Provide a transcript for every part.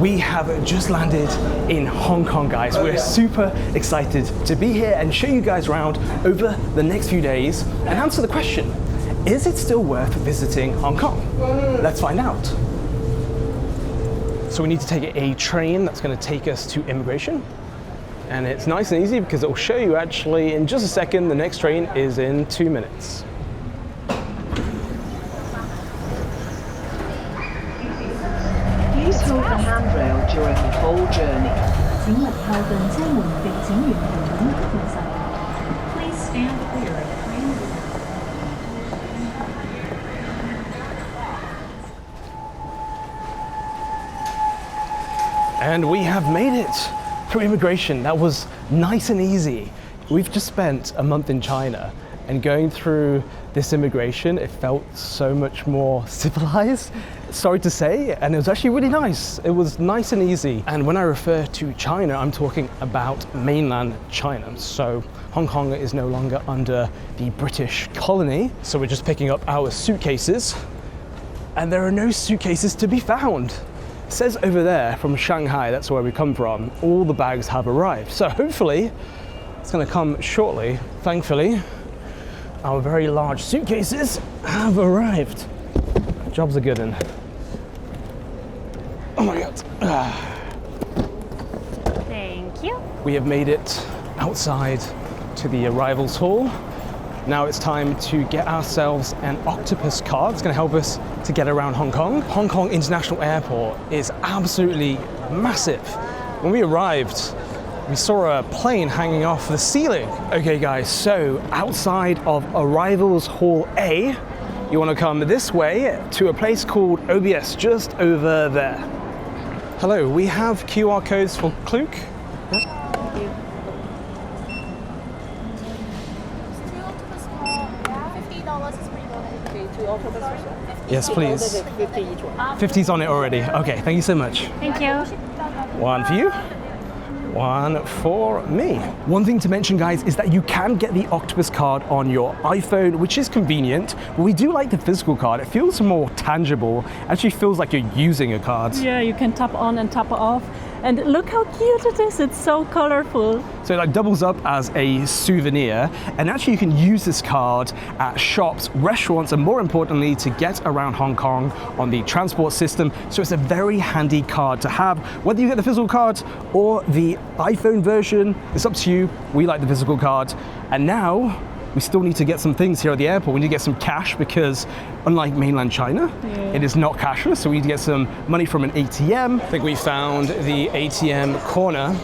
We have just landed in Hong Kong, guys. We're super excited to be here and show you guys around over the next few days and answer the question, is it still worth visiting Hong Kong? Let's find out. So we need to take a train that's going to take us to immigration. And it's nice and easy because it will show you actually in just a second. The next train is in 2 minutes. Please hold the handrail during the whole journey. Please stand clear of train doors. And we have made it through immigration. That was nice and easy. We've just spent a month in China, and going through this immigration, it felt so much more civilized, sorry to say, and it was actually really nice. It was nice and easy. And when I refer to China, I'm talking about mainland China. So Hong Kong is no longer under the British colony. So we're just picking up our suitcases, and there are no suitcases to be found. It says over there from Shanghai, that's where we come from, all the bags have arrived. So hopefully it's gonna come shortly. Thankfully, our very large suitcases have arrived. Job's a good one. Oh my God. Thank you. We have made it outside to the arrivals hall. Now it's time to get ourselves an Octopus Card. It's going to help us to get around Hong Kong. Hong Kong International Airport is absolutely massive. When we arrived, we saw a plane hanging off the ceiling. Okay guys, so outside of Arrivals Hall A, you want to come this way to a place called OBS, just over there. Hello, we have QR codes for Klook. Yes, please. 50's on it already. Okay, thank you so much. Thank you. One for you. One for me. One thing to mention, guys, is that you can get the Octopus Card on your iPhone, which is convenient, but we do like the physical card. It feels more tangible, actually feels like you're using a card. Yeah, you can tap on and tap off. And look how cute it is, it's so colorful. So it like doubles up as a souvenir, and actually you can use this card at shops, restaurants, and more importantly, to get around Hong Kong on the transport system. So it's a very handy card to have. Whether you get the physical card or the iPhone version, it's up to you. We like the physical card. And now, we still need to get some things here at the airport. We need to get some cash because unlike mainland China, it is not cashless, so we need to get some money from an ATM. I think we found the ATM corner.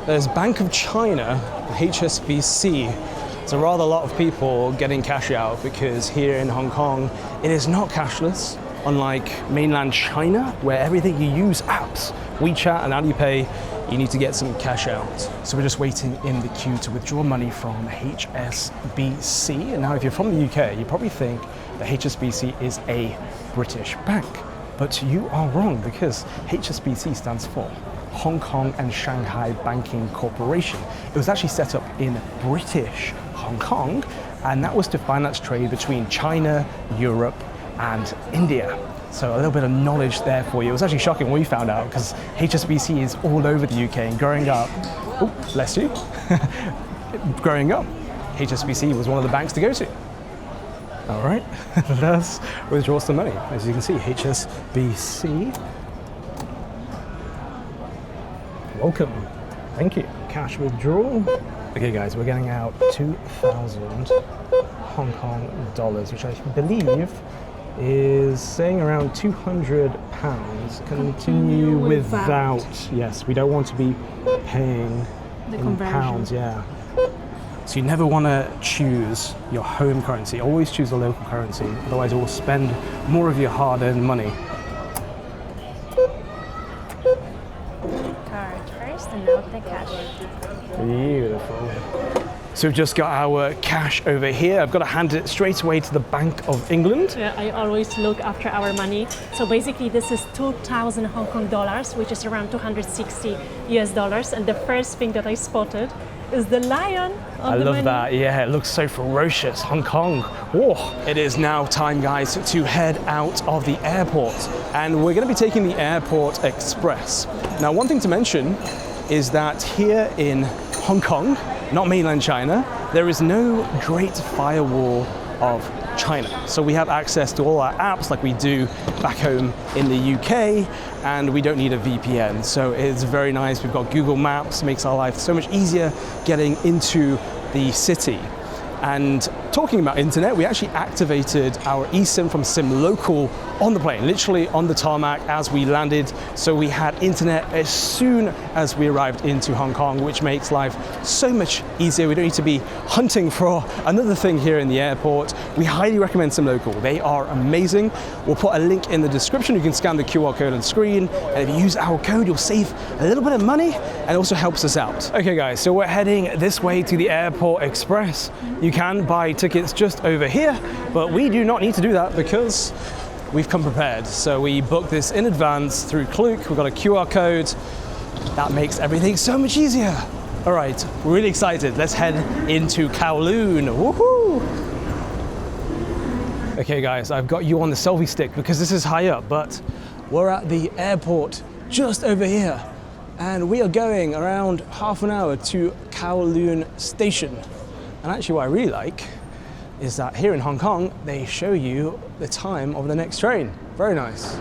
There's Bank of China, HSBC. There's a rather lot of people getting cash out because here in Hong Kong, it is not cashless, unlike mainland China, where everything you use apps, WeChat and Alipay, you need to get some cash out. So we're just waiting in the queue to withdraw money from HSBC. And now if you're from the UK, you probably think that HSBC is a British bank, but you are wrong because HSBC stands for Hong Kong and Shanghai Banking Corporation. It was actually set up in British Hong Kong, and that was to finance trade between China, Europe, and India. So a little bit of knowledge there for you. It was actually shocking when we found out because HSBC is all over the UK, and growing up, oh, bless you, growing up, HSBC was one of the banks to go to. All right, let's withdraw some money. As you can see, HSBC. Welcome, thank you. Cash withdrawal. Okay guys, we're getting out 2,000 Hong Kong dollars, which I believe is saying around £200. Continue without. Yes, we don't want to be paying in pounds, yeah. So you never want to choose your home currency. Always choose a local currency, otherwise it will spend more of your hard-earned money. Card first and now the cash. Beautiful. So we've just got our cash over here. I've got to hand it straight away to the Bank of England. Yeah, I always look after our money. So basically this is 2,000 Hong Kong dollars, which is around 260 US dollars. And the first thing that I spotted is the lion on I the love menu. that. Yeah, it looks so ferocious. Hong Kong. Whoa. It is now time, guys, to head out of the airport. And we're going to be taking the Airport Express. Now, one thing to mention is that here in Hong Kong, not mainland China, there is no Great Firewall of China. So we have access to all our apps like we do back home in the UK, and we don't need a VPN. So it's very nice. We've got Google Maps, makes our life so much easier getting into the city. And talking about internet, we actually activated our eSIM from SIM Local on the plane, literally on the tarmac as we landed. So we had internet as soon as we arrived into Hong Kong, which makes life so much easier. We don't need to be hunting for another thing here in the airport. We highly recommend SIM Local. They are amazing. We'll put a link in the description. You can scan the QR code on screen. And if you use our code, you'll save a little bit of money and it also helps us out. Okay guys, so we're heading this way to the Airport Express. You can buy tickets just over here, but we do not need to do that because we've come prepared. So we booked this in advance through Klook. We've got a QR code. That makes everything so much easier. All right, we're really excited. Let's head into Kowloon. Woohoo! Okay guys, I've got you on the selfie stick because this is high up, but we're at the airport just over here. And we are going around half an hour to Kowloon Station. And actually what I really like is that here in Hong Kong, they show you the time of the next train. Very nice.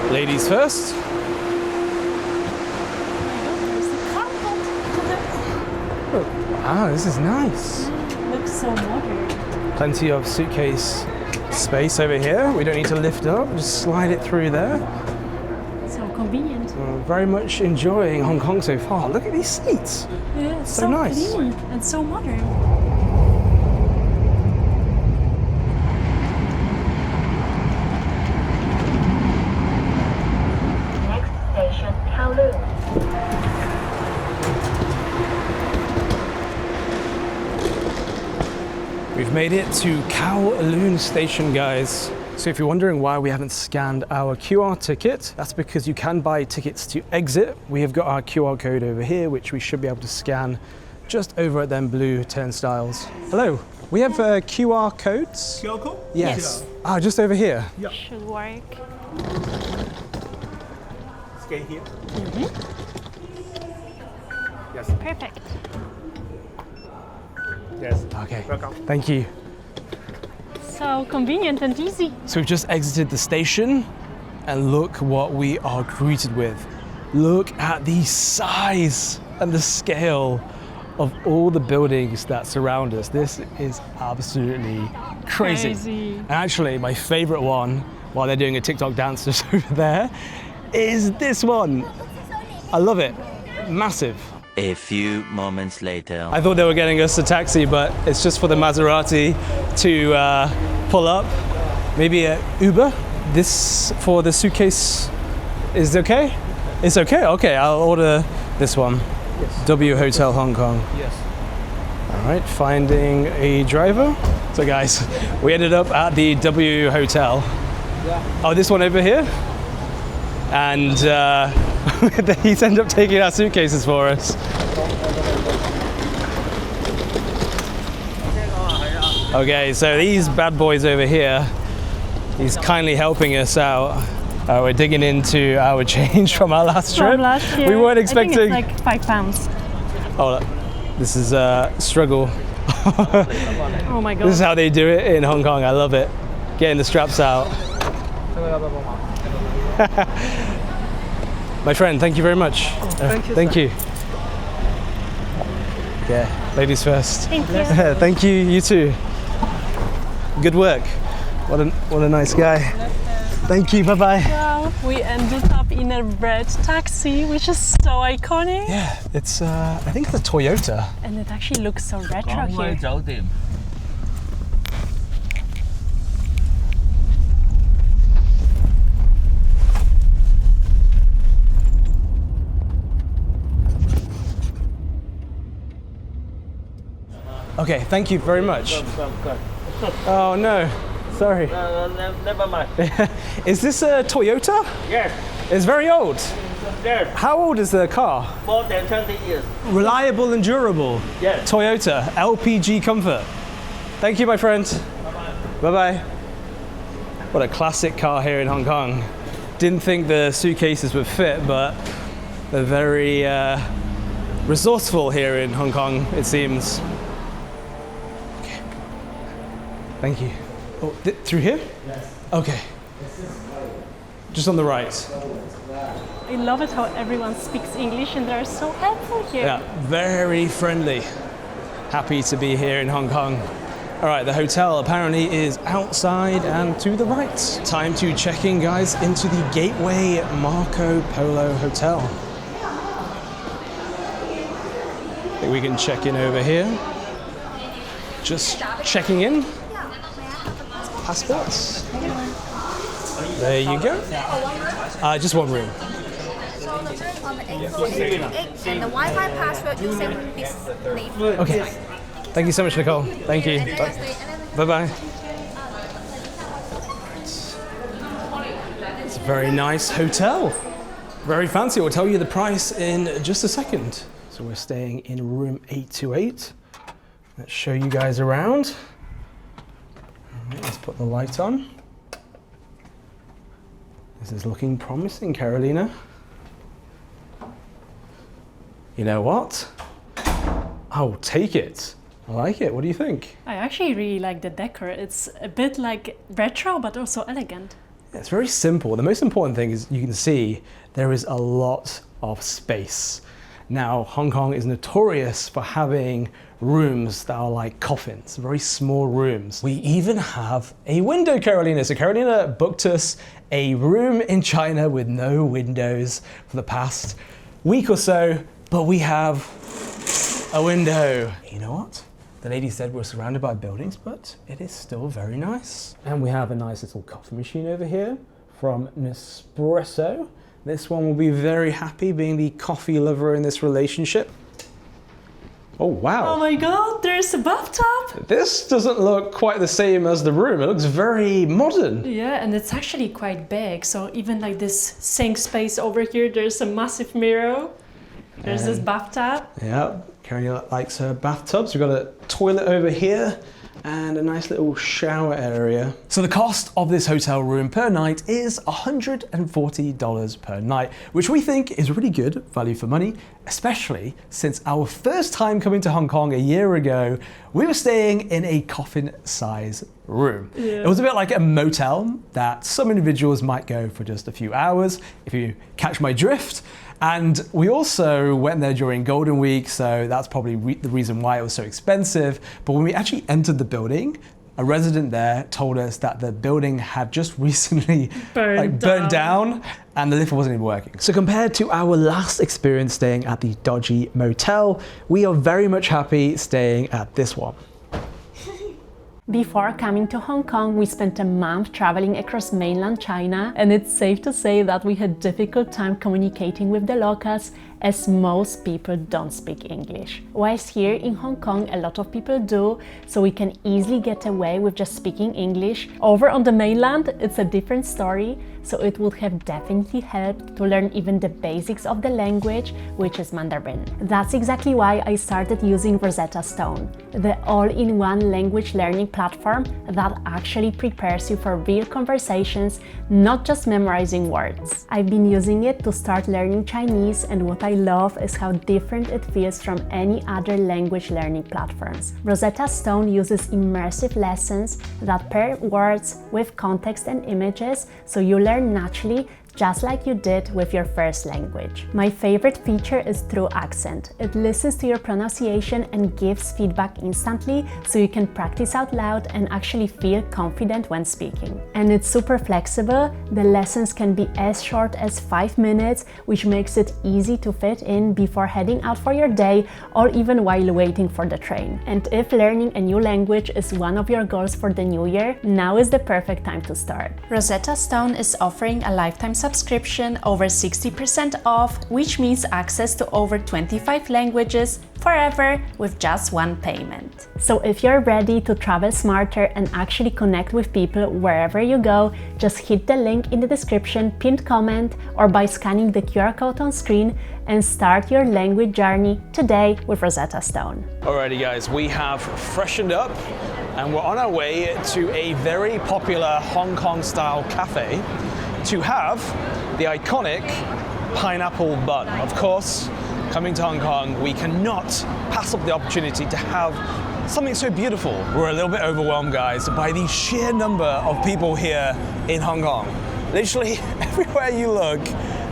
Ladies first. Oh, wow, this is nice. Looks so modern. Plenty of suitcase space over here. We don't need to lift up, just slide it through there. So convenient. Very much enjoying Hong Kong so far. Look at these seats. Yeah, it's So nice. clean and so modern. Next station, Kowloon. We've made it to Kowloon Station, guys. So if you're wondering why we haven't scanned our QR ticket, that's because you can buy tickets to exit. We have got our QR code over here, which we should be able to scan just over at them blue turnstiles. Hello, we have QR codes? QR code? Yes. Ah, just over here. Should work. Scan here. Yes. Perfect. Yes. Okay, Welcome. thank you. So convenient and easy. So we've just exited the station and look what we are greeted with. Look at the size and the scale of all the buildings that surround us. This is absolutely crazy. And actually, my favorite one, while they're doing a TikTok dance just over there, is this one. I love it. Massive. A few moments later. I thought they were getting us a taxi, but it's just for the Maserati to pull up. Maybe a Uber. This for the suitcase is okay? It's okay? Okay, I'll order this one. Yes. W Hotel Hong Kong. Yes. All right, finding a driver. So guys, we ended up at the W Hotel. Yeah. Oh, this one over here? And he's ended up taking our suitcases for us. Okay, so these bad boys over here, he's kindly helping us out. We're digging into our change from our last trip. From last year. We weren't I think expecting. it's like £5. Oh, look, this is a struggle. Oh my god. This is how they do it in Hong Kong. I love it. Getting the straps out. My friend, thank you very much. thank you, Thank sir. you. Yeah, ladies first. Thank you. Thank you, you too. Good work. What a nice guy. Thank you, bye-bye. Wow, we ended up in a red taxi, which is so iconic. Yeah, it's, I think it's a Toyota. And it actually looks so retro here. 酒店 Wow, Okay, thank you very much. Oh no, sorry. Never mind. Is this a Toyota? Yes, It's very old. yes, How old is the car? more than 20 years. Reliable and durable. Yes. Toyota, LPG comfort. Thank you, my friend. Bye-bye. What a classic car here in Hong Kong. Didn't think the suitcases would fit, but they're very resourceful here in Hong Kong, it seems. Okay. Thank you. Oh, through here? Yes. Okay. Just on the right. I love it how everyone speaks English and they're so helpful here. Yeah, very friendly. Happy to be here in Hong Kong. All right, the hotel apparently is outside and to the right. Time to check in, guys, into the Gateway Marco Polo Hotel. I think we can check in over here. Just checking in. Passports. There you go. Just one room. So the room on the 848 and the Wi-Fi password you send this leave. Okay. Thank you so much, Nicole. Thank you. Bye-bye. It's a very nice hotel. Very fancy. I'll tell you the price in just a second. So we're staying in room 828. Let's show you guys around. Let's put the light on. This is looking promising, Karolina. You know what? I'll take it. I like it. What do you think? I actually really like the decor. It's a bit like retro, but also elegant. It's very simple. The most important thing is you can see there is a lot of space. Now, Hong Kong is notorious for having rooms that are like coffins, very small rooms. We even have a window, Karolina. So Karolina booked us a room in China with no windows for the past week or so, but we have a window. You know what? The lady said we're surrounded by buildings, but it is still very nice. And we have a nice little coffee machine over here from Nespresso. This one will be very happy being the coffee lover in this relationship. Oh, wow. Oh my God, there's a bathtub. This doesn't look quite the same as the room. It looks very modern. Yeah, and it's actually quite big. So even like this sink space over here, there's a massive mirror. There's this bathtub. Yeah, Karolina likes her bathtubs. We've got a toilet over here and a nice little shower area. So the cost of this hotel room per night is $140 per night, which we think is really good value for money, especially since our first time coming to Hong Kong a year ago, we were staying in a coffin-size room. Yeah. It was a bit like a motel that some individuals might go for just a few hours, if you catch my drift. And we also went there during Golden Week, so that's probably the reason why it was so expensive. But when we actually entered the building, a resident there told us that the building had just recently burned down and the lift wasn't even working. So compared to our last experience staying at the dodgy motel, we are very much happy staying at this one. Before coming to Hong Kong, we spent a month traveling across mainland China, and it's safe to say that we had difficult time communicating with the locals, as most people don't speak English. Whilst here in Hong Kong, a lot of people do, so we can easily get away with just speaking English. Over on the mainland, it's a different story, so it would have definitely helped to learn even the basics of the language, which is Mandarin. That's exactly why I started using Rosetta Stone, the all-in-one language learning platform that actually prepares you for real conversations, not just memorizing words. I've been using it to start learning Chinese, and what I love is how different it feels from any other language learning platforms. Rosetta Stone uses immersive lessons that pair words with context and images, so you learn naturally, just like you did with your first language. My favorite feature is True Accent. It listens to your pronunciation and gives feedback instantly, so you can practice out loud and actually feel confident when speaking. And it's super flexible. The lessons can be as short as 5 minutes, which makes it easy to fit in before heading out for your day or even while waiting for the train. And if learning a new language is one of your goals for the new year, now is the perfect time to start. Rosetta Stone is offering a lifetime subscription, over 60% off, which means access to over 25 languages forever with just one payment. So if you're ready to travel smarter and actually connect with people wherever you go, just hit the link in the description, pinned comment, or by scanning the QR code on screen and start your language journey today with Rosetta Stone. Alrighty guys, we have freshened up and we're on our way to a very popular Hong Kong style cafe to have the iconic pineapple bun. Of course, coming to Hong Kong, we cannot pass up the opportunity to have something so beautiful. We're a little bit overwhelmed, guys, by the sheer number of people here in Hong Kong. Literally everywhere you look,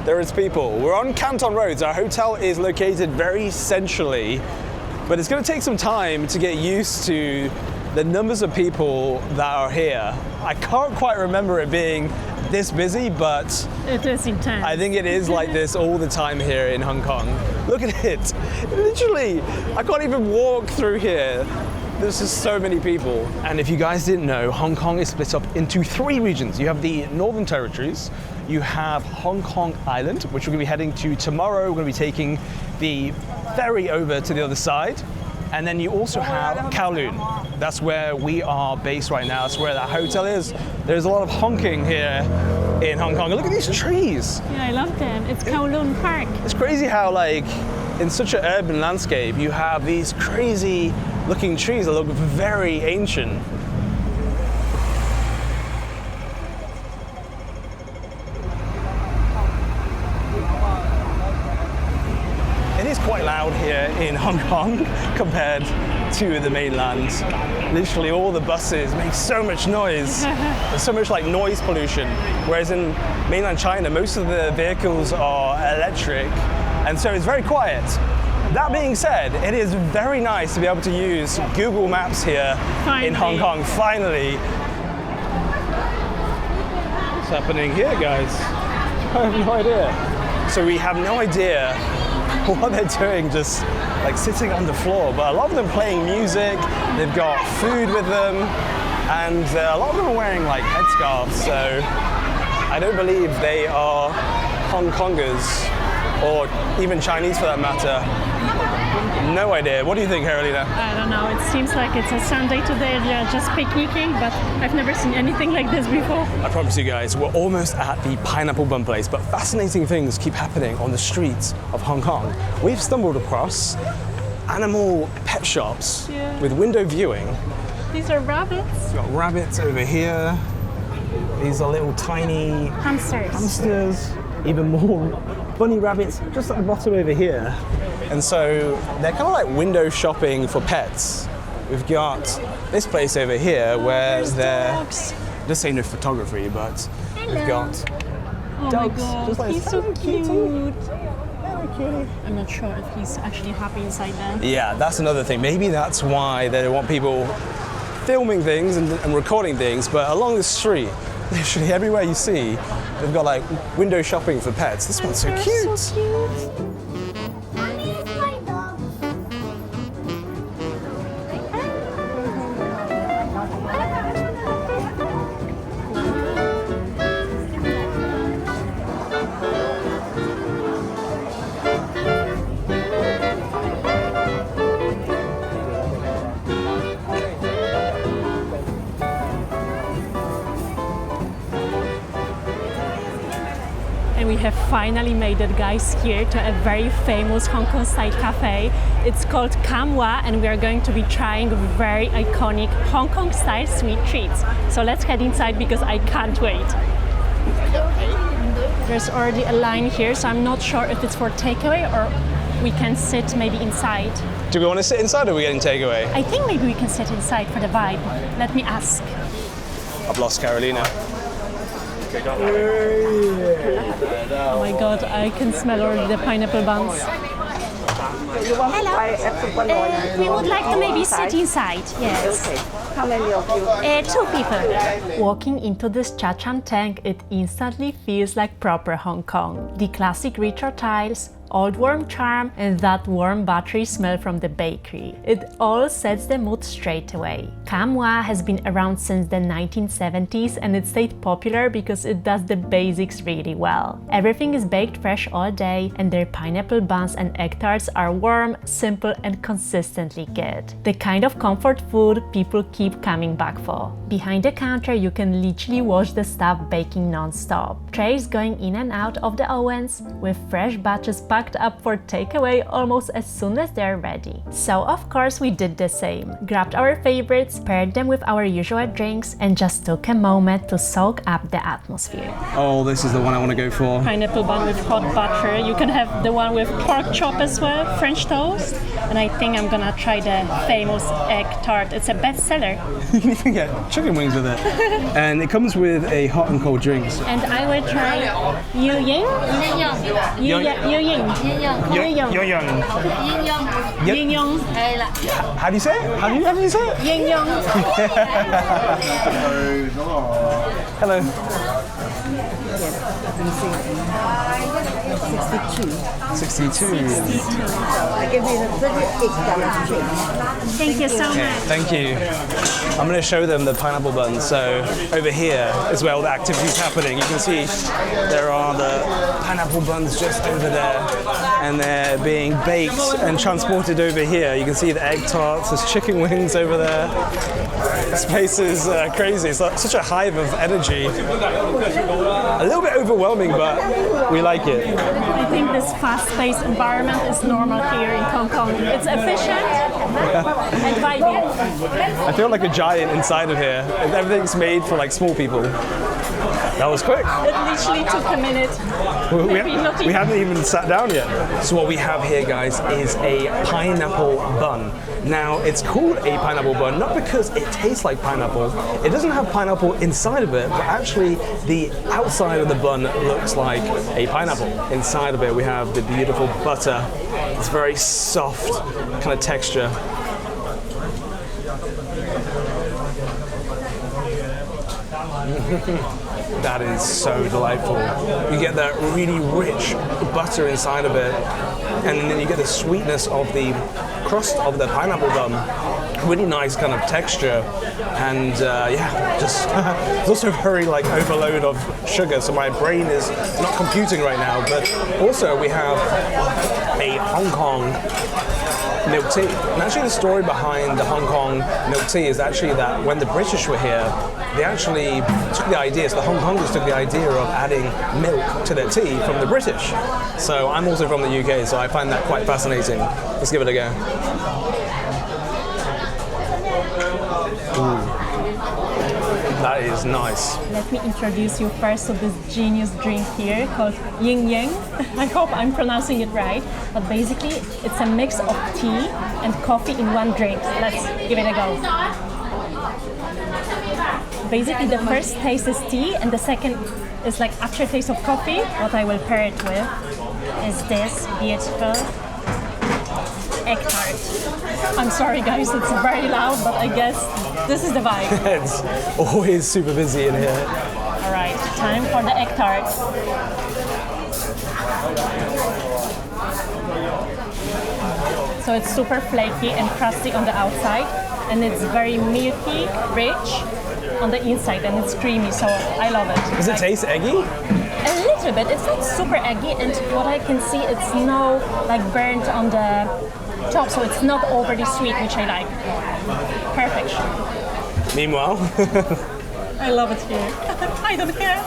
there is people. We're on Canton Road. Our hotel is located very centrally, but it's going to take some time to get used to the numbers of people that are here. I can't quite remember it being this busy, but it is intense. I think it is like this all the time here in Hong Kong. Look at it. Literally, I can't even walk through here. There's just so many people. And if you guys didn't know, Hong Kong is split up into 3 regions. You have the Northern Territories, you have Hong Kong Island, which we're going to be heading to tomorrow. We're going to be taking the ferry over to the other side. And then you also have Kowloon. That's where we are based right now. That's where that hotel is. There's a lot of honking here in Hong Kong. Look at these trees. Yeah, I love them. It's Kowloon Park. It's crazy how, like, in such an urban landscape, you have these crazy looking trees that look very ancient. It is quite loud here in Hong Kong compared to the mainland. Literally all the buses make so much noise. There's so much like noise pollution. Whereas in mainland China, most of the vehicles are electric, and so it's very quiet. That being said, it is very nice to be able to use Google Maps here in Hong Kong, finally. What's happening here, guys? I have no idea. So we have no idea what they're doing, just like sitting on the floor, but a lot of them playing music, they've got food with them, and a lot of them are wearing like headscarves, so I don't believe they are Hong Kongers, or even Chinese for that matter. No idea. What do you think, Karolina? I don't know. It seems like it's a Sunday today. They're just picnicking, but I've never seen anything like this before. I promise you guys, we're almost at the pineapple bun place, but fascinating things keep happening on the streets of Hong Kong. We've stumbled across animal pet shops with window viewing. These are rabbits. We've got rabbits over here. These are little tiny hamsters. Even more bunny rabbits just at the bottom over here. And so they're kind of like window shopping for pets. We've got this place over here where they're, just say no photography, but we've got dogs. My God, just like he's so cute. Hello, cutie. I'm not sure if he's actually happy inside there. Yeah, that's another thing. Maybe that's why they don't want people filming things and recording things, but along the street, literally everywhere you see, they've got like window shopping for pets. This one's so cute. So cute. And we have finally made it, guys, here to a very famous Hong Kong style cafe. It's called Kam Wah, and we are going to be trying very iconic Hong Kong style sweet treats. So let's head inside because I can't wait. There's already a line here, so I'm not sure if it's for takeaway or we can sit maybe inside. Do we want to sit inside or are we getting takeaway? I think maybe we can sit inside for the vibe. Let me ask. I've lost Karolina. Oh my God, I can smell already the pineapple buns. Hello. We would like to maybe sit inside. Yes. How many of you? 2 people. Walking into this Cha-Chan tank, it instantly feels like proper Hong Kong. The classic retro tiles, old warm charm, and that warm buttery smell from the bakery. It all sets the mood straight away. Kam Wah has been around since the 1970s and it stayed popular because it does the basics really well. Everything is baked fresh all day and their pineapple buns and egg tarts are warm, simple and consistently good. The kind of comfort food people keep coming back for. Behind the counter you can literally watch the staff baking non-stop. Trays going in and out of the ovens with fresh batches packed up for takeaway almost as soon as they're ready. So of course we did the same. Grabbed our favorites, paired them with our usual drinks and just took a moment to soak up the atmosphere. Oh, this is the one I want to go for. Pineapple bun with hot butter. You can have the one with pork chop as well, French toast. And I think I'm gonna try the famous egg tart. It's a bestseller. You can even get chicken wings with it. And it comes with a hot and cold drinks. And I will try Yu Ying. Yu Ying. Yin Yang. How do you say it? How do you say it? Yin Yang. Hello. 62. I give you the $38 drink. Thank you so much. Thank you. I'm going to show them the pineapple buns. So over here is where all the activity's happening. You can see there are the pineapple buns just over there and they're being baked and transported over here. You can see the egg tarts, there's chicken wings over there. This place is crazy. It's like such a hive of energy. A little bit overwhelming, but we like it. I think this fast-paced environment is normal here in Hong Kong. It's efficient and vibing. I feel like a giant inside of here. Everything's made for like small people. That was quick. It literally took a minute. We haven't even sat down yet. So what we have here, guys, is a pineapple bun. Now, it's called a pineapple bun not because it tastes like pineapple. It doesn't have pineapple inside of it, but actually the outside of the bun looks like a pineapple. Inside of it, we have the beautiful butter. It's very soft kind of texture. That is so delightful. You get that really rich butter inside of it, and then you get the sweetness of the crust of the pineapple bun. Really nice kind of texture, and yeah, just it's also very like overload of sugar, so my brain is not computing right now. But also we have a Hong Kong milk tea. And actually the story behind the Hong Kong milk tea is actually that when the British were here, they actually took the idea, so the Hong Kongers took the idea of adding milk to their tea from the British. So I'm also from the UK, so I find that quite fascinating. Let's give it a go. Ooh. That is nice. Let me introduce you first to this genius drink here called Yin Yang. I hope I'm pronouncing it right. But basically, it's a mix of tea and coffee in one drink. Let's give it a go. Basically, the first taste is tea, and the second is like aftertaste of coffee. What I will pair it with is this beautiful egg tart. I'm sorry guys, it's very loud, but I guess this is the vibe. It's always super busy in here. Alright, time for the egg tart. So it's super flaky and crusty on the outside, and it's very milky, rich on the inside, and it's creamy, so I love it. Does it taste eggy? A little bit. It's not super eggy, and what I can see, it's no like burnt on the top, so it's not overly sweet, which I like. Perfect. Meanwhile, I love it here. I don't care.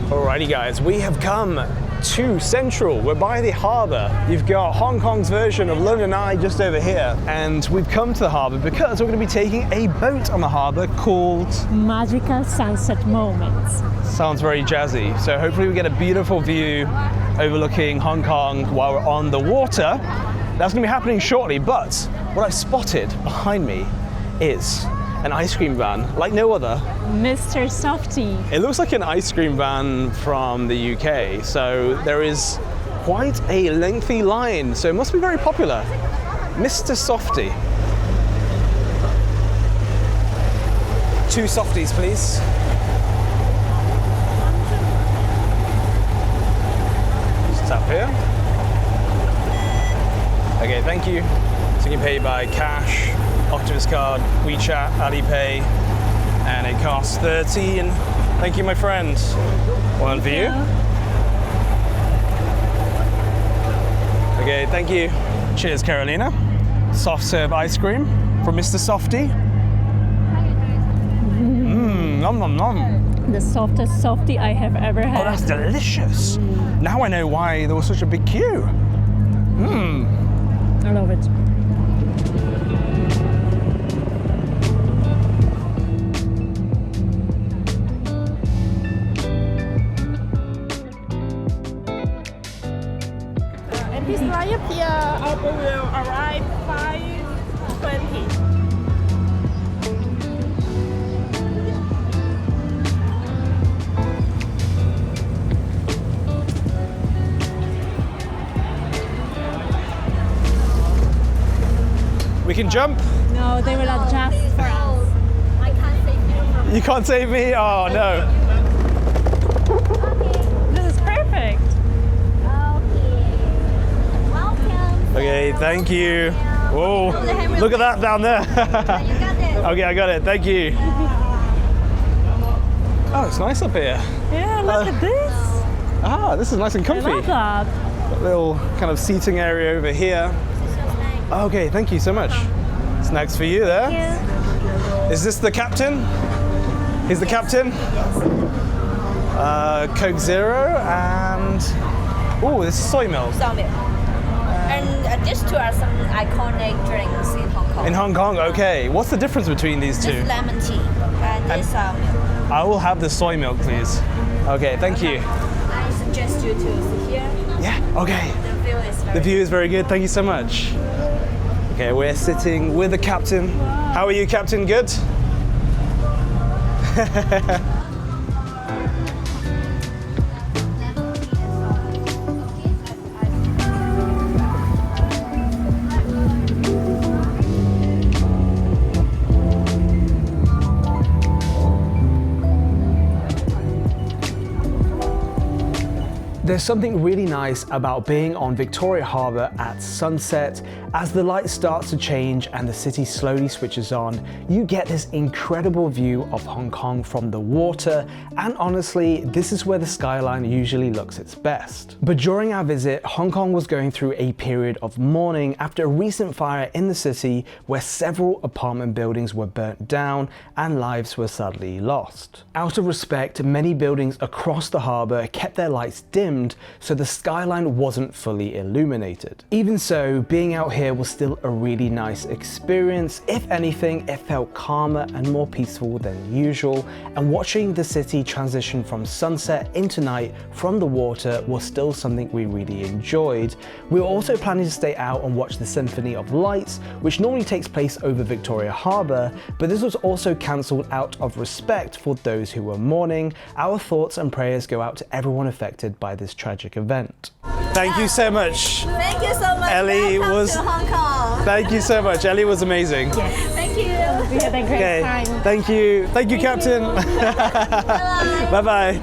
Alrighty guys, we have come to Central. We're by the harbour. You've got Hong Kong's version of London Eye just over here. And we've come to the harbour because we're going to be taking a boat on the harbour called Magical Sunset Moments. Sounds very jazzy. So hopefully we get a beautiful view overlooking Hong Kong while we're on the water. That's going to be happening shortly, but what I've spotted behind me is an ice cream van like no other. Mr. Softee. It looks like an ice cream van from the UK, so there is quite a lengthy line, so it must be very popular. Mr. Softee. 2 softies, please. Just tap here. Okay, thank you. So you can pay by cash, Octopus Card, WeChat, Alipay, and it costs 13. Thank you, my friend. One for you. Okay, thank you. Cheers, Karolina. Soft serve ice cream from Mr. Softee. Nom nom nom. The softest Softee I have ever had. Oh, that's delicious. Now I know why there was such a big queue. I love it. And this ride Pier, our boat will arrive 5:20. We can jump. No, they will adjust for us. I can't save you from You can't save me? Oh no. This is perfect. Welcome. Okay, thank you. Whoa, look at that down there. You got it. Okay, I got it. Thank you. Oh, it's nice up here. Yeah, look at this. Ah, this is nice and I comfy. love that. A little kind of seating area over here. Okay, thank you so much. Snacks for you there. Is this the captain? He's the captain? Coke Zero and... Oh, this is soy milk. Soy milk. And these two are some iconic drinks in Hong Kong. In Hong Kong, okay. What's the difference between these two? This lemon tea and this milk. I will have the soy milk, please. Okay, thank you. I suggest you to sit here. Yeah, okay. The view is very The view is very good. Thank you so much. Okay, we're sitting with the captain. How are you, Captain? Good? There's something really nice about being on Victoria Harbour at sunset. As the light starts to change and the city slowly switches on, you get this incredible view of Hong Kong from the water, and honestly, this is where the skyline usually looks its best. But during our visit, Hong Kong was going through a period of mourning after a recent fire in the city where several apartment buildings were burnt down and lives were sadly lost. Out of respect, many buildings across the harbour kept their lights dimmed so the skyline wasn't fully illuminated. Even so, being out here was still a really nice experience. If anything, it felt calmer and more peaceful than usual, and watching the city transition from sunset into night from the water was still something we really enjoyed. We were also planning to stay out and watch the Symphony of Lights, which normally takes place over Victoria Harbour, but this was also cancelled out of respect for those who were mourning. Our thoughts and prayers go out to everyone affected by this tragic event. Thank you so much. Thank you so much. Ellie Welcome was. to Hong Kong. Thank you so much. Ellie was amazing. Yes. Thank you. We had a great Okay. time. Thank you. Thank you, Captain. Bye bye.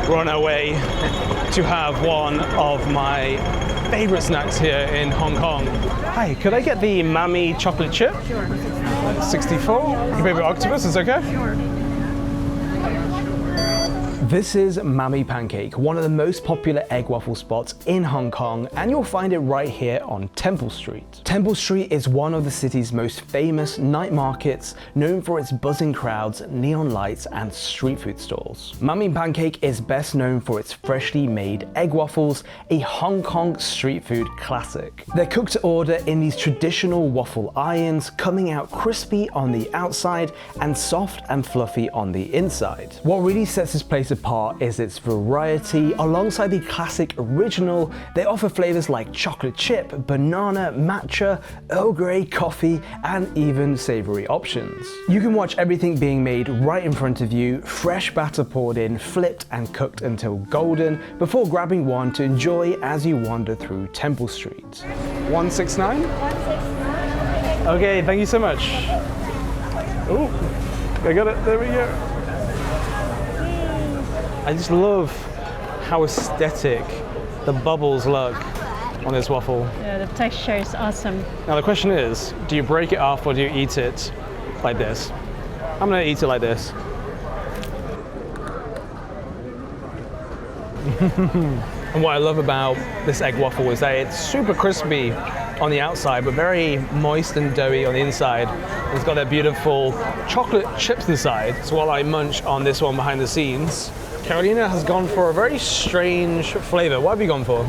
We're on our way to have one of my favorite snacks here in Hong Kong. Hi, could I get the Mammy chocolate chip? Sure. 64. You can pay with octopus, it's okay? This is Mami Pancake, one of the most popular egg waffle spots in Hong Kong, and you'll find it right here on Temple Street. Temple Street is one of the city's most famous night markets, known for its buzzing crowds, neon lights, and street food stalls. Mami Pancake is best known for its freshly made egg waffles, a Hong Kong street food classic. They're cooked to order in these traditional waffle irons, coming out crispy on the outside and soft and fluffy on the inside. What really sets this place apart is its variety. Alongside the classic original, they offer flavors like chocolate chip, banana, matcha, Earl Grey coffee, and even savory options. You can watch everything being made right in front of you, fresh batter poured in, flipped and cooked until golden, before grabbing one to enjoy as you wander through Temple Street. 169? 169. Okay, thank you so much. Oh, I got it, there we go. I just love how aesthetic the bubbles look on this waffle. Yeah, the texture is awesome. Now the question is, do you break it off or do you eat it like this? I'm gonna eat it like this. And what I love about this egg waffle is that it's super crispy on the outside, but very moist and doughy on the inside. It's got that beautiful chocolate chips inside. So while I munch on this one behind the scenes, Karolina has gone for a very strange flavor. What have you gone for?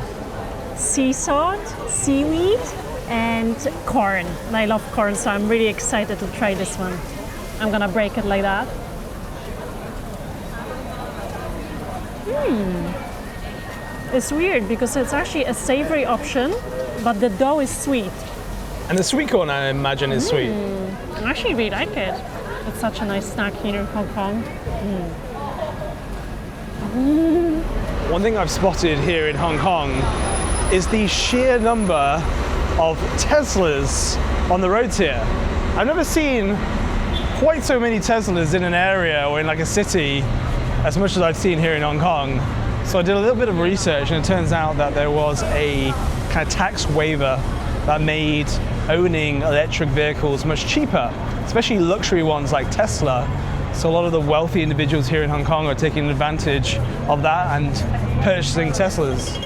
Sea salt, seaweed, and corn. And I love corn, so I'm really excited to try this one. I'm gonna break it like that. It's weird because it's actually a savory option, but the dough is sweet. And the sweet corn, I imagine, is sweet. I actually really like it. It's such a nice snack here in Hong Kong. One thing I've spotted here in Hong Kong is the sheer number of Teslas on the roads here. I've never seen quite so many Teslas in an area or in like a city as much as I've seen here in Hong Kong. So I did a little bit of research and it turns out that there was a kind of tax waiver that made owning electric vehicles much cheaper, especially luxury ones like Tesla. So a lot of the wealthy individuals here in Hong Kong are taking advantage of that and purchasing Teslas.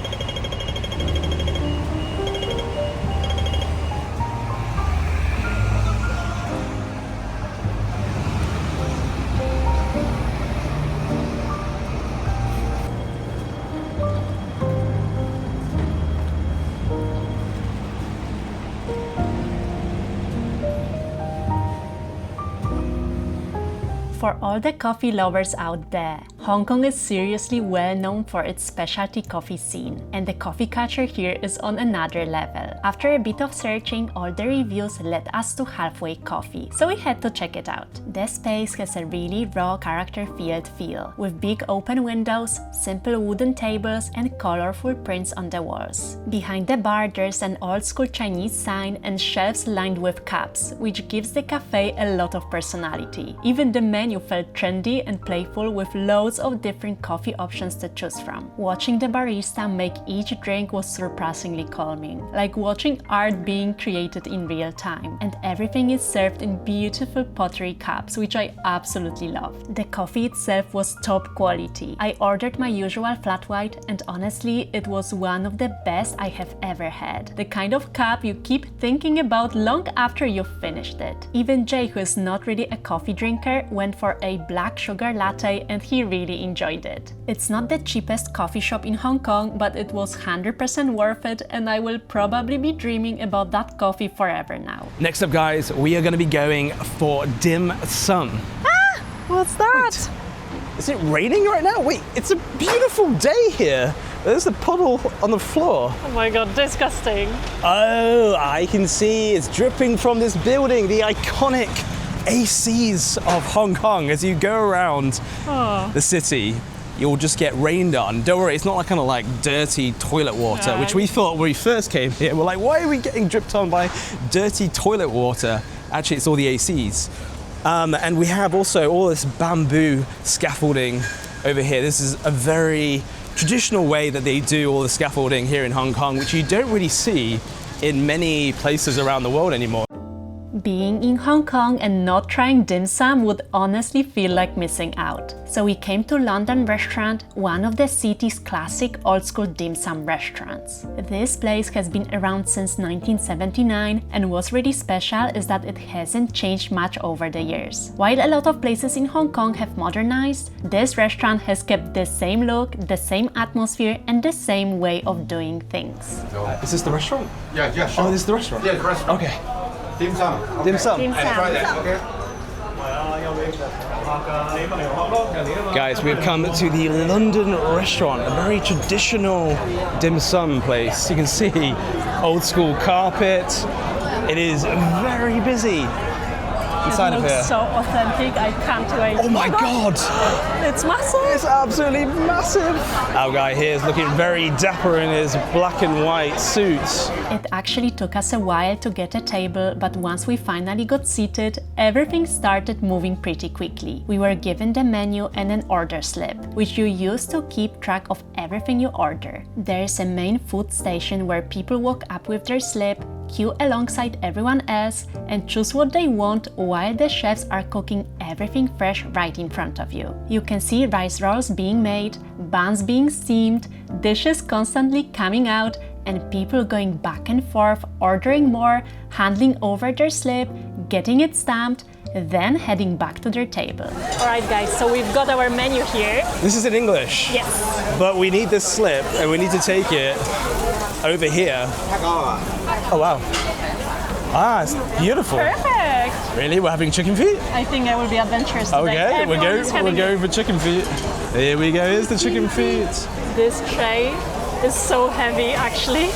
For all the coffee lovers out there, Hong Kong is seriously well known for its specialty coffee scene, and the coffee culture here is on another level. After a bit of searching, all the reviews led us to Halfway Coffee, so we had to check it out. The space has a really raw, character-filled feel, with big open windows, simple wooden tables, and colorful prints on the walls. Behind the bar, there's an old-school Chinese sign and shelves lined with cups, which gives the cafe a lot of personality. Even the menu felt trendy and playful, with loads of different coffee options to choose from. Watching the barista make each drink was surprisingly calming, like watching art being created in real time. And everything is served in beautiful pottery cups, which I absolutely love. The coffee itself was top quality. I ordered my usual flat white, and honestly, it was one of the best I have ever had. The kind of cup you keep thinking about long after you've finished it. Even Jay, who is not really a coffee drinker, went for a black sugar latte and he really enjoyed it. It's not the cheapest coffee shop in Hong Kong, but it was 100% worth it, and I will probably be dreaming about that coffee forever now. Next up, guys, we are going to be going for dim sum. Ah! What's that? Wait, is it raining right now? Wait, it's a beautiful day here. There's a puddle on the floor. Oh my god, disgusting. Oh, I can see it's dripping from this building, the iconic ACs of Hong Kong. As you go around the city, you'll just get rained on. Don't worry, it's not like kind of like dirty toilet water, which we thought when we first came here. We're like, why are we getting dripped on by dirty toilet water? Actually, it's all the ACs. And we have also all this bamboo scaffolding over here. This is a very traditional way that they do all the scaffolding here in Hong Kong, which you don't really see in many places around the world anymore. Being in Hong Kong and not trying dim sum would honestly feel like missing out. So we came to London Restaurant, one of the city's classic old-school dim sum restaurants. This place has been around since 1979, and what's really special is that it hasn't changed much over the years. While a lot of places in Hong Kong have modernized, this restaurant has kept the same look, the same atmosphere, and the same way of doing things. Is this the restaurant? Yeah, yeah, sure. Oh, this is the restaurant? Yeah, the restaurant. Okay. Dim sum. Dim sum. Dim I try that, okay? Guys, we've come to the London Restaurant, a very traditional dim sum place. You can see old school carpet. It is very busy inside of here. So authentic, I can't wait. Oh my god! It's massive! It's absolutely massive! Our guy here is looking very dapper in his black and white suit. It actually took us a while to get a table, but once we finally got seated, everything started moving pretty quickly. We were given the menu and an order slip, which you use to keep track of everything you order. There is a main food station where people walk up with their slip, queue alongside everyone else, and choose what they want while the chefs are cooking everything fresh right in front of you. You can see rice rolls being made, buns being steamed, dishes constantly coming out, and people going back and forth, ordering more, handing over their slip, getting it stamped, then heading back to their table. Alright guys, so we've got our menu here. This is in English. Yes. But we need this slip and we need to take it over here. Oh wow. Ah, it's beautiful. Perfect. Really? We're having chicken feet? I think I will be adventurous today. Okay, we're going for chicken feet. Here we go, here's the chicken feet. This tray is so heavy actually.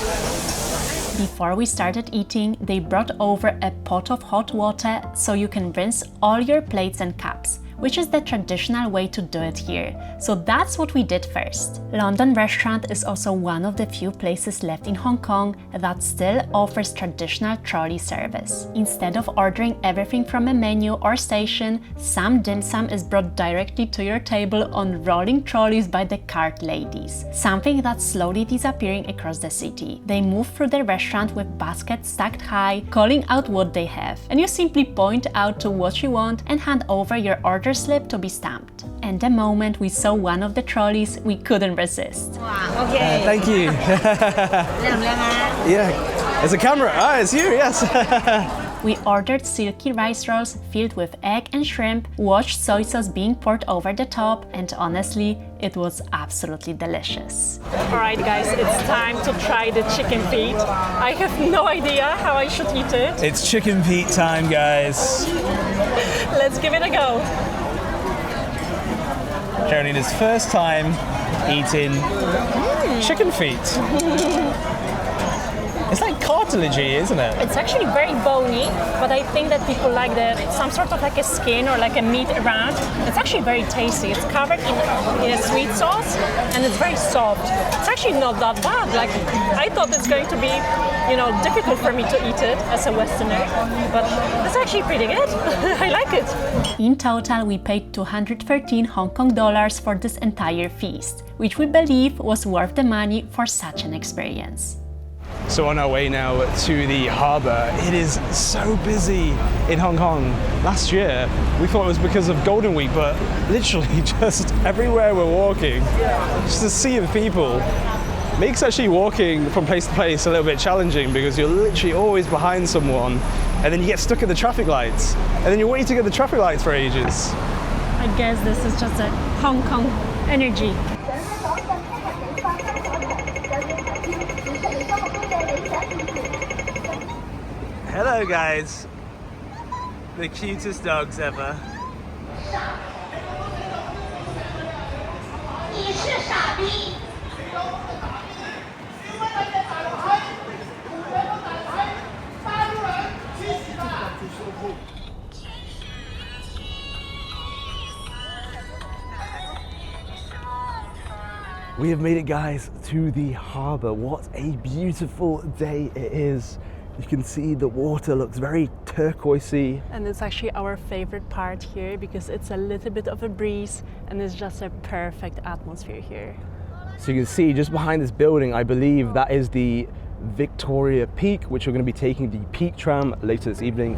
Before we started eating, they brought over a pot of hot water so you can rinse all your plates and cups, which is the traditional way to do it here. So that's what we did first. London Restaurant is also one of the few places left in Hong Kong that still offers traditional trolley service. Instead of ordering everything from a menu or station, some dim sum is brought directly to your table on rolling trolleys by the cart ladies, something that's slowly disappearing across the city. They move through the restaurant with baskets stacked high, calling out what they have, and you simply point out to what you want and hand over your order slip to be stamped. And the moment we saw one of the trolleys, we couldn't resist. Wow, okay. Thank you. Yeah, it's a camera. Ah, it's you, yes. We ordered silky rice rolls filled with egg and shrimp, watched soy sauce being poured over the top, and honestly, it was absolutely delicious. Alright guys, it's time to try the chicken feet. I have no idea how I should eat it. It's chicken feet time, guys. Let's give it a go. Karolina's first time eating chicken feet. It's like cartilagey, isn't it? It's actually very bony, but I think that people like some sort of like a skin or like a meat around. It's actually very tasty. It's covered in a sweet sauce and it's very soft. It's actually not that bad. Like I thought it's going to be, difficult for me to eat it as a Westerner, but it's actually pretty good. I like it. In total, we paid 213 Hong Kong dollars for this entire feast, which we believe was worth the money for such an experience. So on our way now to the harbour, it is so busy in Hong Kong. Last year, we thought it was because of Golden Week, but literally just everywhere we're walking, just a sea of people. Makes actually walking from place to place a little bit challenging because you're literally always behind someone and then you get stuck at the traffic lights and then you're waiting to get the traffic lights for ages. I guess this is just a Hong Kong energy. Hello guys, the cutest dogs ever. We have made it, guys, to the harbour. What a beautiful day it is. You can see the water looks very turquoisey. And it's actually our favorite part here because it's a little bit of a breeze and it's just a perfect atmosphere here. So you can see just behind this building, I believe that is the Victoria Peak, which we're going to be taking the Peak Tram later this evening.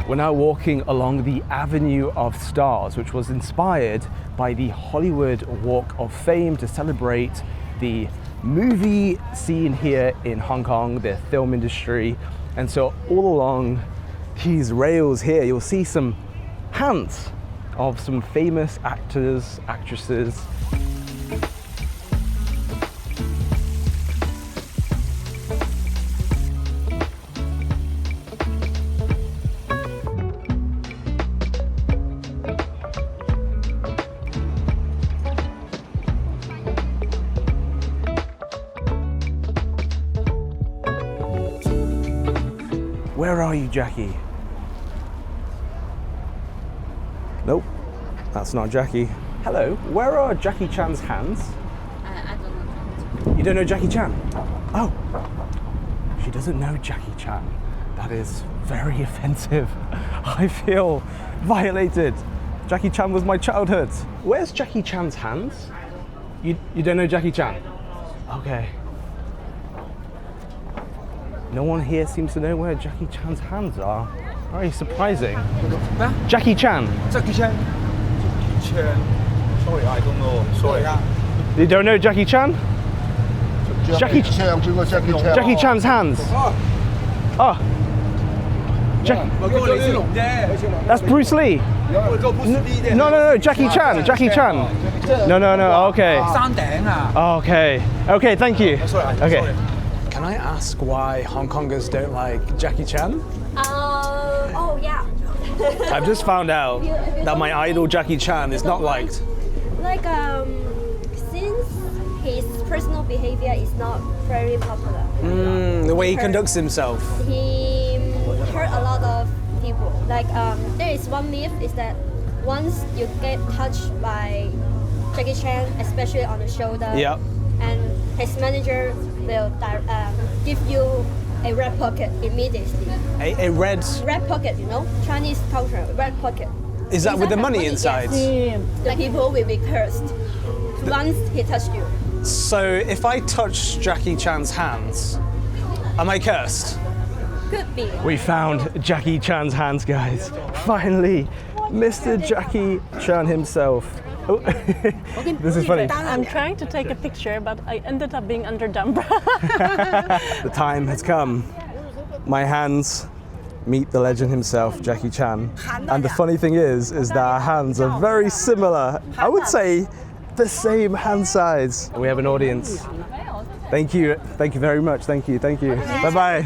We're now walking along the Avenue of Stars, which was inspired by the Hollywood Walk of Fame to celebrate the movie scene here in Hong Kong, the film industry. And so all along these rails here, you'll see some hands of some famous actors, actresses. Where are you, Jackie? Nope, that's not Jackie. Hello, where are Jackie Chan's hands? I don't know. You don't know Jackie Chan? Oh, she doesn't know Jackie Chan. That is very offensive. I feel violated. Jackie Chan was my childhood. Where's Jackie Chan's hands? You don't know Jackie Chan? Okay. No one here seems to know where Jackie Chan's hands are. Very surprising. Jackie Chan. Jackie Chan. Jackie Chan. Sorry, I don't know. Sorry. You don't know Jackie Chan? Jackie Chan's hands. Oh. That's Bruce Lee. No, Jackie Chan. Jackie Chan. No. Okay. Okay, thank you. Okay. Can I ask why Hong Kongers don't like Jackie Chan? Oh yeah. I've just found out that my idol Jackie Chan is not liked. Like since his personal behavior is not very popular. The way he conducts himself. He hurt a lot of people. Like there is one myth is that once you get touched by Jackie Chan, especially on the shoulder, Yep. and his manager will give you a red pocket immediately. A red. Red pocket, you know, Chinese culture, red pocket. Is that with the money inside? Yes. The people will be cursed once he touched you. So if I touch Jackie Chan's hands, am I cursed? Could be. We found Jackie Chan's hands, guys. Finally, Mr. Jackie Chan himself. Oh, this is funny. I'm trying to take a picture, but I ended up being under the umbrella. The time has come. My hands meet the legend himself, Jackie Chan. And the funny thing is that our hands are very similar. I would say the same hand size. We have an audience. Thank you very much. Thank you. Bye-bye.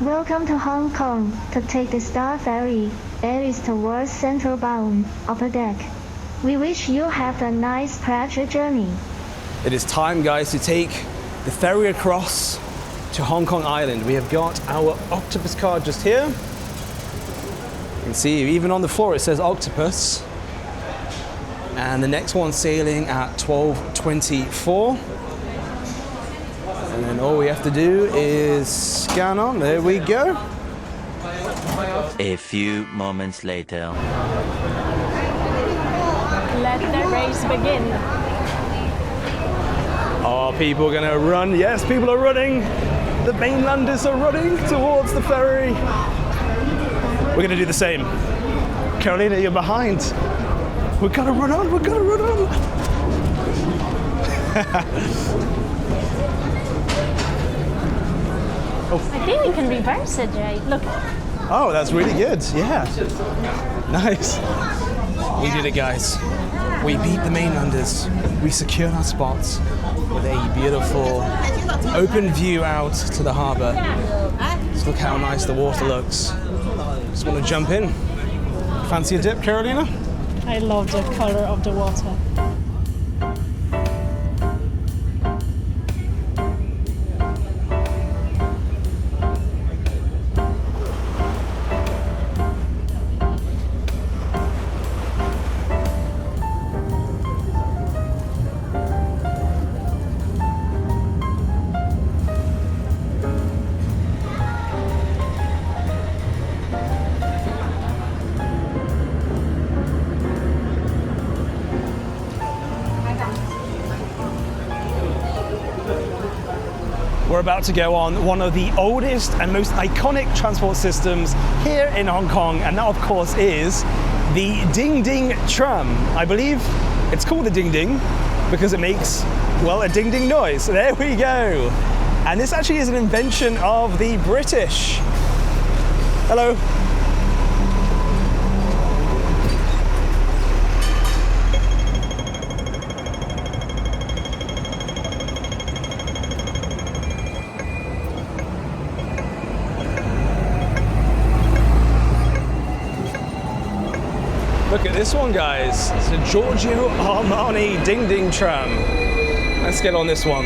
Welcome to Hong Kong. To take the Star Ferry, it is towards Central Bound, upper deck. We wish you have a nice pleasure journey. It is time, guys, to take the ferry across to Hong Kong Island. We have got our Octopus Card just here. You can see even on the floor it says Octopus. And the next one's sailing at 12:24. And then all we have to do is scan on. There we go. A few moments later. Let the race begin. Are people gonna run? Yes, people are running. The mainlanders are running towards the ferry. We're gonna do the same. Karolina, you're behind. We're gonna run on. I think we can reverse it, Jay. Look. Oh, that's really good. Yeah. Nice. We did it, guys. We beat the mainlanders. We secured our spots with a beautiful open view out to the harbour. Just look how nice the water looks. Just want to jump in. Fancy a dip, Karolina? I love the color of the water. about to go on one of the oldest and most iconic transport systems here in Hong Kong, and that of course is the Ding Ding Tram. I believe it's called the Ding Ding because it makes, well, a ding ding noise. So there we go. And this actually is an invention of the British. Hello. Look at this one, guys. It's a Giorgio Armani Ding Ding Tram. Let's get on this one.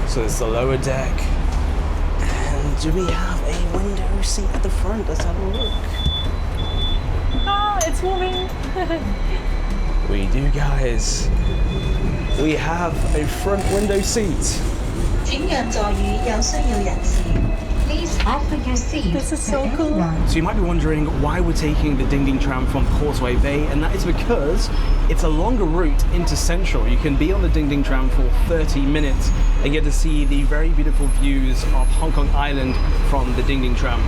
So it's the lower deck. And do we have a window seat at the front? Let's have a look. Oh, it's moving. We do, guys. We have a front window seat. Please offer your seat. This is so cool. So you might be wondering why we're taking the Ding Ding Tram from Causeway Bay, and that is because it's a longer route into Central. You can be on the Ding Ding Tram for 30 minutes and get to see the very beautiful views of Hong Kong Island from the Ding Ding Tram.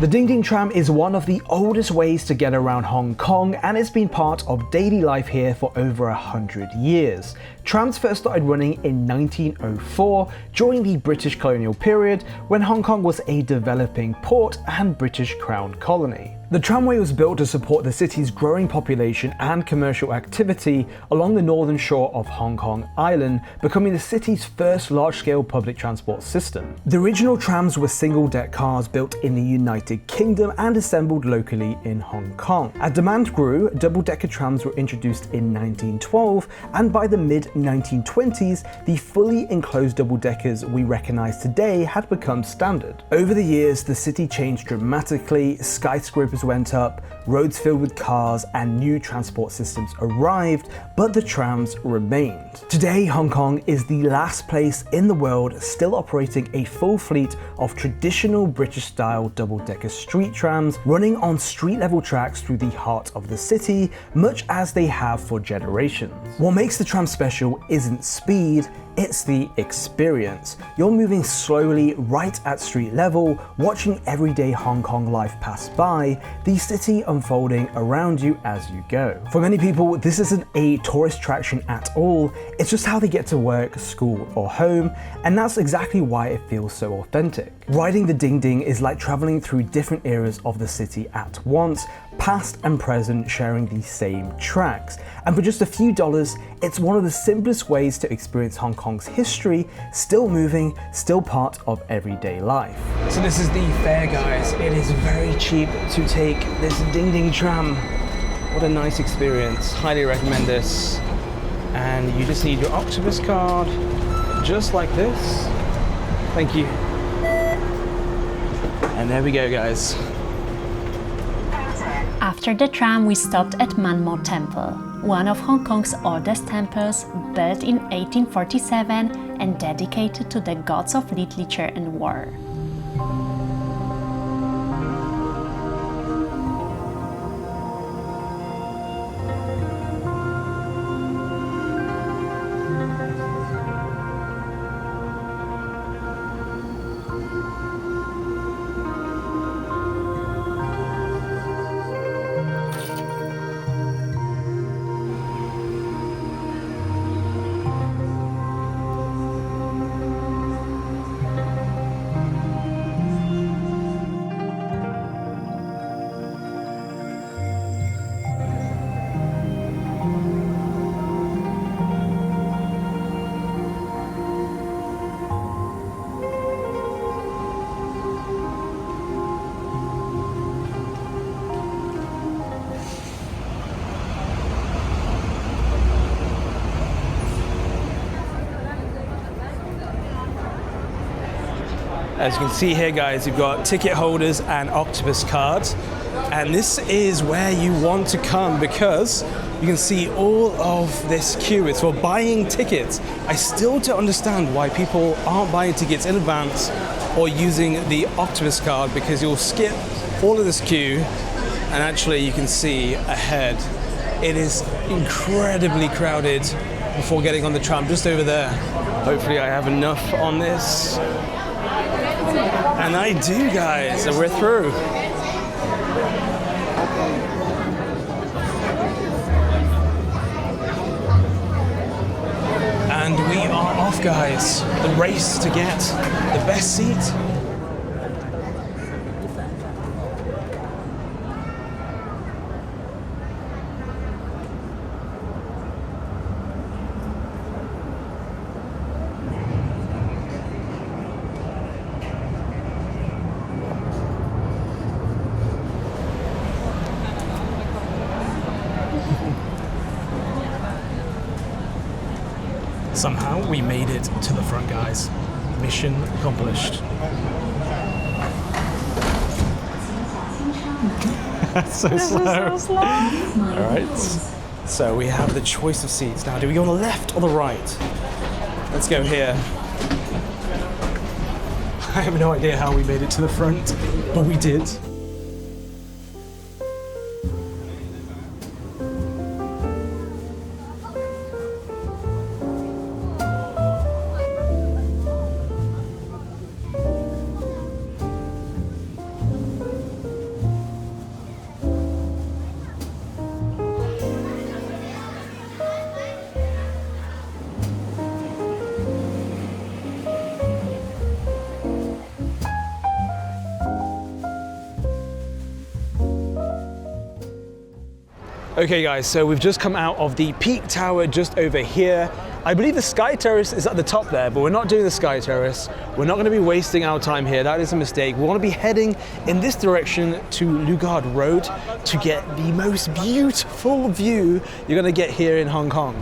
The Ding Ding Tram is one of the oldest ways to get around Hong Kong, and it's been part of daily life here for over 100 years. Trams first started running in 1904 during the British colonial period when Hong Kong was a developing port and British Crown colony. The tramway was built to support the city's growing population and commercial activity along the northern shore of Hong Kong Island, becoming the city's first large-scale public transport system. The original trams were single-deck cars built in the United Kingdom and assembled locally in Hong Kong. As demand grew, double-decker trams were introduced in 1912, and by the mid-1920s, the fully enclosed double-deckers we recognize today had become standard. Over the years, the city changed dramatically. Skyscrapers went up, roads filled with cars, and new transport systems arrived, but the trams remained. Today, Hong Kong is the last place in the world still operating a full fleet of traditional British-style double-decker street trams running on street-level tracks through the heart of the city, much as they have for generations. What makes the tram special isn't speed, it's the experience. You're moving slowly right at street level, watching everyday Hong Kong life pass by, the city unfolding around you as you go. For many people, this isn't a tourist attraction at all, it's just how they get to work, school, or home, and that's exactly why it feels so authentic. Riding the Ding Ding is like traveling through different eras of the city at once, past and present sharing the same tracks. And for just a few dollars, it's one of the simplest ways to experience Hong Kong's history, still moving, still part of everyday life. So this is the fare, guys. It is very cheap to take this Ding Ding Tram. What a nice experience. Highly recommend this. And you just need your Octopus Card, just like this. Thank you. And there we go, guys. After the tram, we stopped at Manmo Temple, one of Hong Kong's oldest temples, built in 1847 and dedicated to the gods of literature and war. As you can see here, guys, you've got ticket holders and Octopus cards. And this is where you want to come because you can see all of this queue. It's for buying tickets. I still don't understand why people aren't buying tickets in advance or using the Octopus card, because you'll skip all of this queue and actually you can see ahead It is incredibly crowded before getting on the tram just over there. Hopefully I have enough on this. And I do, guys, and we're through. And we are off, guys. The race to get the best seat. Somehow we made it to the front, guys. Mission accomplished. So slow. All right. So we have the choice of seats. Now, do we go on the left or the right? Let's go here. I have no idea how we made it to the front, but we did. Okay guys, so we've just come out of the peak tower just over here. I believe the Sky Terrace is at the top there, but we're not doing the Sky Terrace. We're not going to be wasting our time here. That is a mistake. We want to be heading in this direction to Lugard Road to get the most beautiful view you're going to get here in Hong Kong.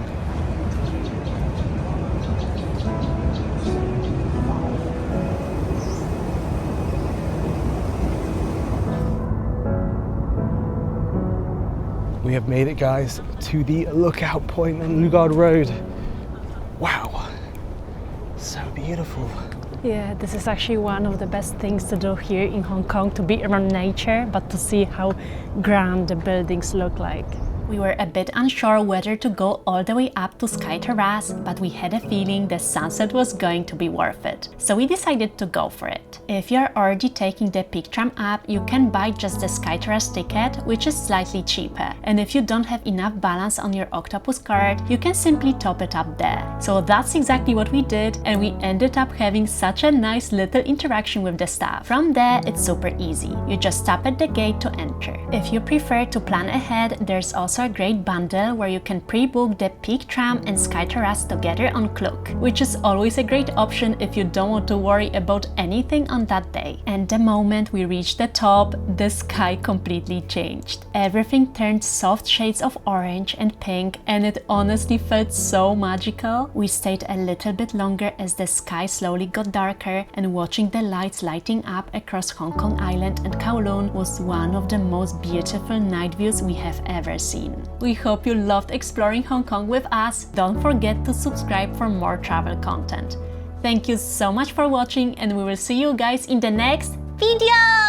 We have made it, guys, to the lookout point on Lugard Road. Wow, so beautiful. Yeah, this is actually one of the best things to do here in Hong Kong, to be around nature, but to see how grand the buildings look like. We were a bit unsure whether to go all the way up to Sky Terrace, but we had a feeling the sunset was going to be worth it. So we decided to go for it. If you're already taking the Peak Tram app, you can buy just the Sky Terrace ticket, which is slightly cheaper. And if you don't have enough balance on your Octopus card, you can simply top it up there. So that's exactly what we did, and we ended up having such a nice little interaction with the staff. From there, it's super easy. You just tap at the gate to enter. If you prefer to plan ahead, there's also a great bundle where you can pre-book the Peak Tram and Sky Terrace together on Klook, which is always a great option if you don't want to worry about anything on that day. And the moment we reached the top, the sky completely changed. Everything turned soft shades of orange and pink, and it honestly felt so magical. We stayed a little bit longer as the sky slowly got darker, and watching the lights lighting up across Hong Kong Island and Kowloon was one of the most beautiful night views we have ever seen. We hope you loved exploring Hong Kong with us. Don't forget to subscribe for more travel content. Thank you so much for watching, and we will see you guys in the next video!